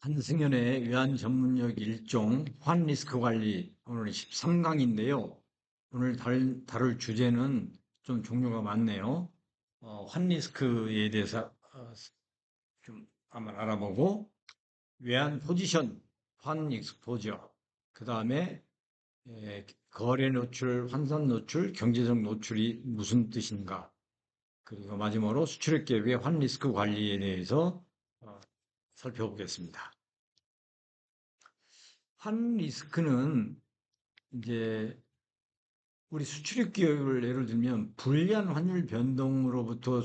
한승연의 외환 전문역 일종 환리스크 관리 오늘 13강인데요. 오늘 다룰 주제는 좀 종류가 많네요. 환리스크에 대해서 좀 한번 알아보고 외환 포지션, 환 익스포저, 그 다음에 거래 노출, 환산 노출, 경제적 노출이 무슨 뜻인가, 그리고 마지막으로 수출입 기업의 환리스크 관리에 대해서 어, 살펴보겠습니다. 환리스크는 이제 우리 수출입 기업을 예를 들면 불리한 환율 변동으로부터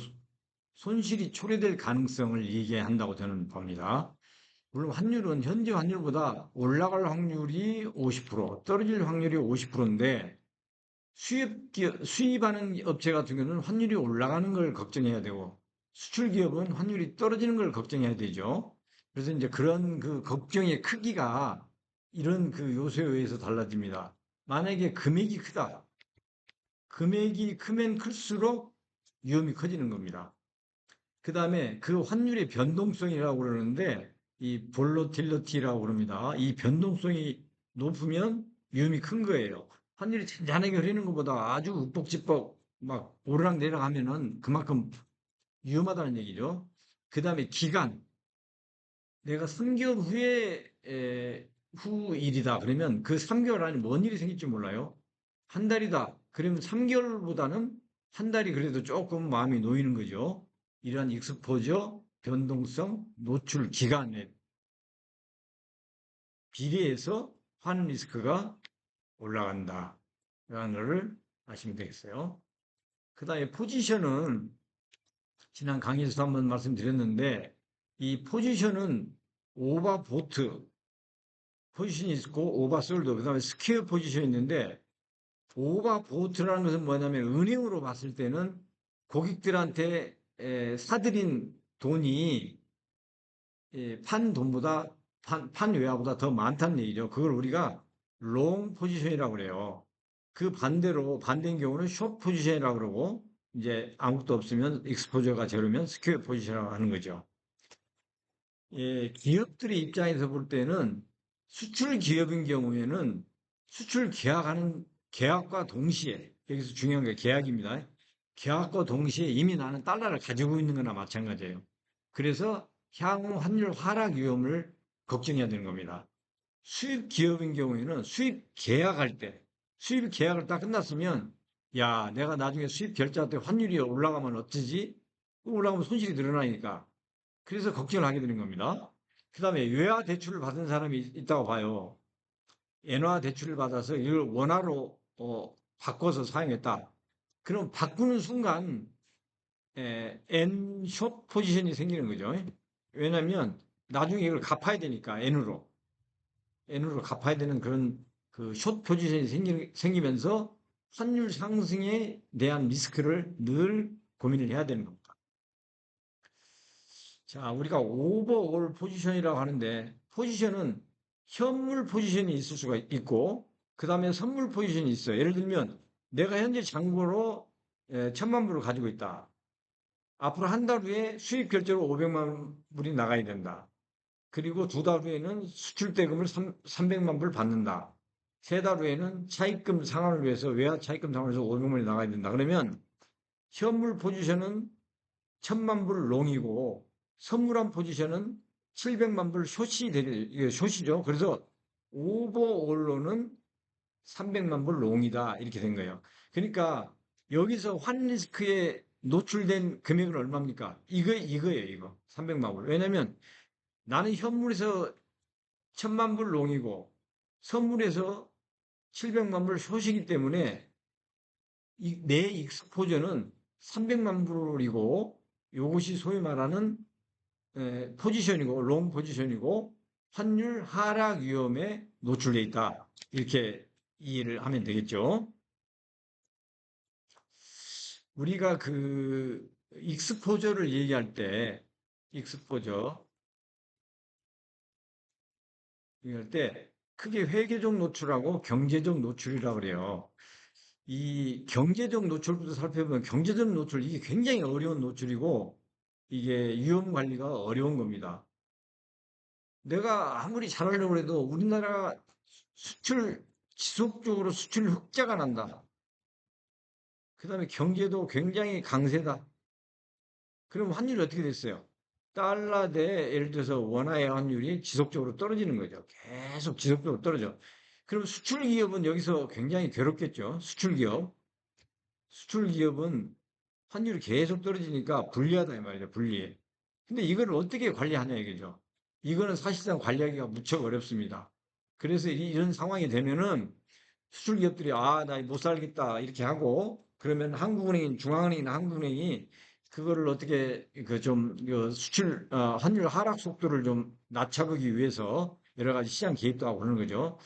손실이 초래될 가능성을 얘기한다고 저는 봅니다. 물론 환율은 현재 환율보다 올라갈 확률이 50%, 떨어질 확률이 50%인데 수입하는 업체 같은 경우는 환율이 올라가는 걸 걱정해야 되고 수출 기업은 환율이 떨어지는 걸 걱정해야 되죠. 그래서 이제 그런 그 걱정의 크기가 이런 그 요소에 의해서 달라집니다. 만약에 금액이 크다. 금액이 크면 클수록 위험이 커지는 겁니다. 그 다음에 그 환율의 변동성이라고 그러는데 이 볼로틸러티라고 그럽니다. 이 변동성이 높으면 위험이 큰 거예요. 환율이 잔잔하게 흐르는 것보다 아주 우복지복 막 오르락내리락 하면은 그만큼 위험하다는 얘기죠. 그 다음에 기간. 내가 3개월 후에 후 일이다. 그러면 그 3개월 안에 뭔 일이 생길지 몰라요. 한 달이다. 그러면 3개월보다는 한 달이 그래도 조금 마음이 놓이는 거죠. 이러한 익스포저, 변동성, 노출 기간에 비례해서 환 리스크가 올라간다. 라는 것을 아시면 되겠어요. 그 다음에 포지션은 지난 강의에서 한번 말씀드렸는데 이 포지션은 오버보트 포지션이 있고 오버솔드, 그 다음에 스퀘어 포지션이 있는데 오버보트라는 것은 뭐냐면 은행으로 봤을 때는 고객들한테 사들인 돈이 판 돈보다 판 외화보다 더 많다는 얘기죠. 그걸 우리가 롱 포지션이라고 그래요. 그 반대로 반대인 경우는 숏 포지션이라고 그러고 이제 아무것도 없으면 익스포저가 적으면 스퀘어 포지션이라고 하는 거죠. 기업들의 입장에서 볼 때는 수출 기업인 경우에는 수출 계약하는 계약과 동시에 여기서 중요한 게 계약입니다. 계약과 동시에 이미 나는 달러를 가지고 있는 거나 마찬가지예요. 그래서 향후 환율 하락 위험을 걱정해야 되는 겁니다. 수입 기업인 경우에는 수입 계약할 때 수입 계약을 딱 끝났으면 야, 내가 나중에 수입 결제할 때 환율이 올라가면 어쩌지? 올라가면 손실이 늘어나니까 그래서 걱정을 하게 되는 겁니다. 그 다음에 외화 대출을 받은 사람이 있다고 봐요. 엔화 대출을 받아서 이걸 원화로 바꿔서 사용했다. 그럼 바꾸는 순간 N숏 포지션이 생기는 거죠. 왜냐하면 나중에 이걸 갚아야 되니까 N으로 갚아야 되는 그런 그숏 포지션이 생기면서 환율 상승에 대한 리스크를 늘 고민을 해야 되는 겁니다. 자, 우리가 오버올 포지션이라고 하는데, 포지션은 현물 포지션이 있을 수가 있고, 그 다음에 선물 포지션이 있어요. 예를 들면, 내가 현재 잔고로 1,000만 불을 가지고 있다. 앞으로 한 달 후에 수입 결제로 500만 불이 나가야 된다. 그리고 두 달 후에는 수출 대금을 300만 불 받는다. 세 달 후에는 차입금 상환을 위해서 외화 차입금 상환에서 500만 불이 나가야 된다. 그러면 현물 포지션은 1,000만 불 롱이고 선물한 포지션은 700만 불 숏이 이게 숏이죠. 그래서 오버올로는 300만 불 롱이다. 이렇게 된 거예요. 그러니까 여기서 환리스크에 노출된 금액은 얼마입니까? 이거예요, 이거. 300만 불. 왜냐면 나는 현물에서 1,000만 불 롱이고 선물에서 700만 불 숏이기 때문에 내 익스포저는 300만 불이고 이것이 소위 말하는 포지션이고 롱 포지션이고 환율 하락 위험에 노출돼 있다. 이렇게 이해를 하면 되겠죠. 우리가 그 익스포저를 얘기할 때 익스포저 얘기할 때 크게 회계적 노출하고 경제적 노출이라고 그래요. 이 경제적 노출부터 살펴보면 경제적 노출 이게 굉장히 어려운 노출이고 이게 위험 관리가 어려운 겁니다. 내가 아무리 잘하려고 해도 우리나라가 지속적으로 수출 흑자가 난다. 그 다음에 경제도 굉장히 강세다. 그럼 환율이 어떻게 됐어요? 달러 대 예를 들어서 원화의 환율이 지속적으로 떨어지는 거죠. 계속 지속적으로 떨어져. 그럼 수출 기업은 여기서 굉장히 괴롭겠죠. 수출 기업. 수출 기업은 환율이 계속 떨어지니까 불리하다 이 말이죠. 불리해. 근데 이걸 어떻게 관리하냐 이거죠. 이거는 사실상 관리하기가 무척 어렵습니다. 그래서 이런 상황이 되면은 수출 기업들이 나 못 살겠다 이렇게 하고 그러면 한국은행, 중앙은행이나 한국은행이 그거를 어떻게 수출 환율 하락 속도를 좀 낮춰보기 위해서 여러 가지 시장 개입도 하고 그러는 거죠.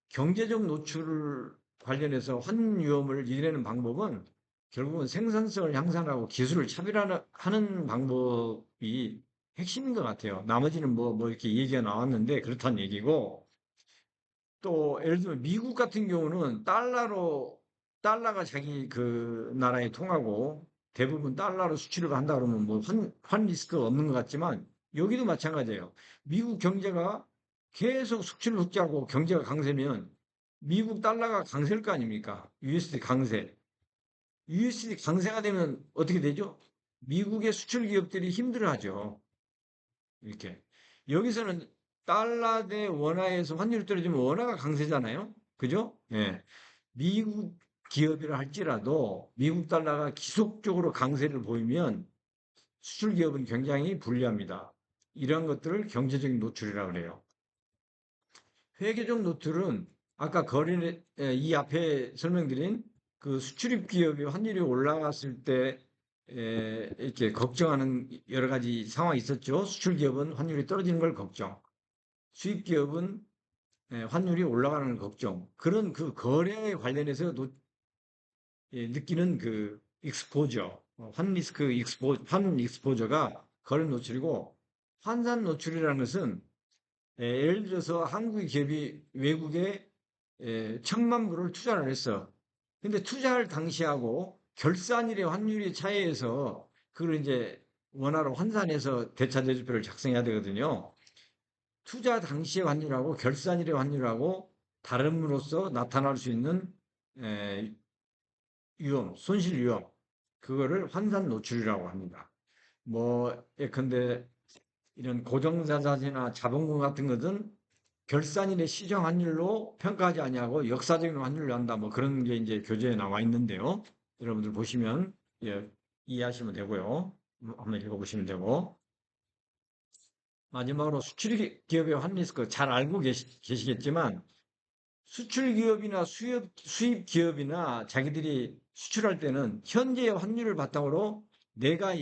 경제적 노출 관련해서 환위험을 이겨내는 방법은 결국은 생산성을 향상하고 기술을 차별화하는 방법이 핵심인 것 같아요. 나머지는 뭐 이렇게 얘기가 나왔는데 그렇다는 얘기고 또 예를 들면 미국 같은 경우는 달러가 자기 그 나라에 통하고 대부분 달러로 수출을 한다 그러면 뭐 환 리스크가 없는 것 같지만 여기도 마찬가지예요. 미국 경제가 계속 수출을 흑자하고 경제가 강세면 미국 달러가 강세일 거 아닙니까? USD 강세. USD 강세가 되면 어떻게 되죠? 미국의 수출 기업들이 힘들어하죠. 이렇게. 여기서는 달러 대 원화에서 환율이 떨어지면 원화가 강세잖아요. 그죠? 예. 미국 기업이라 할지라도 미국 달러가 지속적으로 강세를 보이면 수출 기업은 굉장히 불리합니다. 이러한 것들을 경제적인 노출이라고 그래요. 회계적 노출은 아까 이 앞에 설명드린 그 수출입 기업이 환율이 올라갔을 때 이렇게 걱정하는 여러 가지 상황이 있었죠. 수출 기업은 환율이 떨어지는 걸 걱정, 수입 기업은 환율이 올라가는 걸 걱정. 그런 그 거래에 관련해서 느끼는 그 익스포저, 환 익스포저가 거래 노출이고 환산 노출이라는 것은 예를 들어서 한국 기업이 외국에 1,000만 불을 투자를 했어. 근데 투자할 당시하고 결산일의 환율이 차이해서 그걸 이제 원화로 환산해서 대차대조표를 작성해야 되거든요. 투자 당시의 환율하고 결산일의 환율하고 다름으로써 나타날 수 있는 에, 손실 위험, 그거를 환산 노출이라고 합니다. 뭐 예컨대 이런 고정자산이나 자본금 같은 것은 결산일의 시정 환율로 평가하지 아니하고 역사적인 환율로 한다. 뭐 그런 게 이제 교재에 나와 있는데요. 여러분들 보시면 이해하시면 되고요. 한번 읽어보시면 되고. 마지막으로 수출 기업의 환 리스크 잘 알고 계시겠지만 수출 기업이나 수입 기업이나 자기들이 수출할 때는 현재의 환율을 바탕으로 내가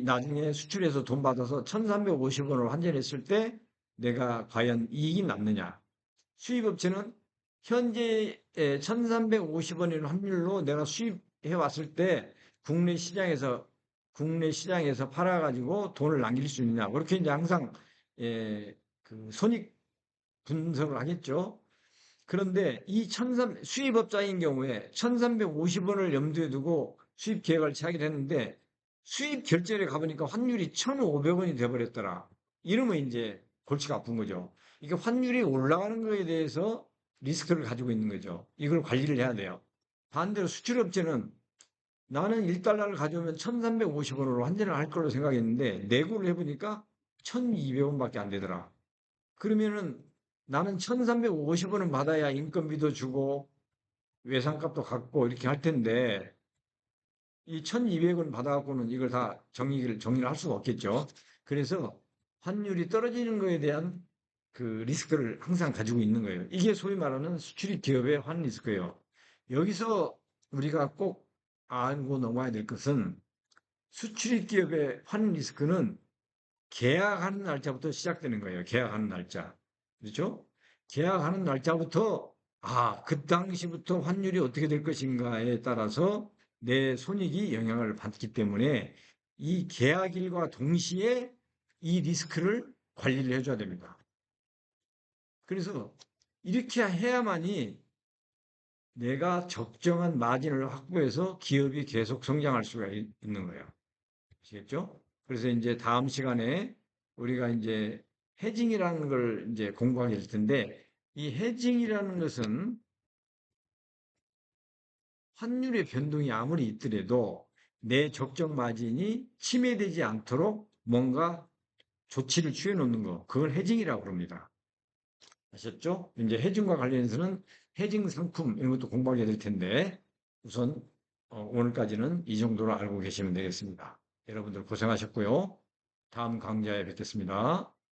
나중에 수출해서 돈 받아서 1,350원을 환전했을 때 내가 과연 이익이 남느냐. 수입업체는 현재 1,350원인 환율로 내가 수입해 왔을 때 국내 시장에서 팔아가지고 돈을 남길 수 있느냐. 그렇게 이제 항상 그 손익 분석을 하겠죠. 그런데 수입업자인 경우에 1,350원을 염두에 두고 수입 계획을 차기를 했는데 수입 결제를 가보니까 환율이 1,500원이 돼버렸더라. 이러면 이제 골치가 아픈 거죠. 이게 환율이 올라가는 거에 대해서 리스크를 가지고 있는 거죠. 이걸 관리를 해야 돼요. 반대로 수출업체는 나는 1달러를 가져오면 1,350원으로 환전을 할 걸로 생각했는데 내고를 해보니까 1,200원밖에 안 되더라. 그러면은 나는 1,350원은 받아야 인건비도 주고 외상값도 갚고 이렇게 할 텐데 이 1,200원 받아갖고는 이걸 다 정리를 할 수가 없겠죠. 그래서 환율이 떨어지는 거에 대한 그 리스크를 항상 가지고 있는 거예요. 이게 소위 말하는 수출입 기업의 환 리스크예요. 여기서 우리가 꼭 알고 넘어야 될 것은 수출입 기업의 환 리스크는 계약하는 날짜부터 시작되는 거예요. 계약하는 날짜. 그렇죠? 계약하는 날짜부터 그 당시부터 환율이 어떻게 될 것인가에 따라서 내 손익이 영향을 받기 때문에 이 계약일과 동시에 이 리스크를 관리를 해줘야 됩니다. 그래서 이렇게 해야만이 내가 적정한 마진을 확보해서 기업이 계속 성장할 수가 있는 거예요. 아시겠죠? 그래서 이제 다음 시간에 우리가 이제 해징이라는 걸 이제 공부하게 될 텐데, 이 해징이라는 것은 환율의 변동이 아무리 있더라도 내 적정 마진이 침해되지 않도록 뭔가 조치를 취해 놓는 거, 그걸 해징이라고 그럽니다. 아셨죠? 이제 해징과 관련해서는 해징 상품 이런 것도 공부하게 될 텐데 우선 오늘까지는 이 정도로 알고 계시면 되겠습니다. 여러분들 고생하셨고요. 다음 강좌에 뵙겠습니다.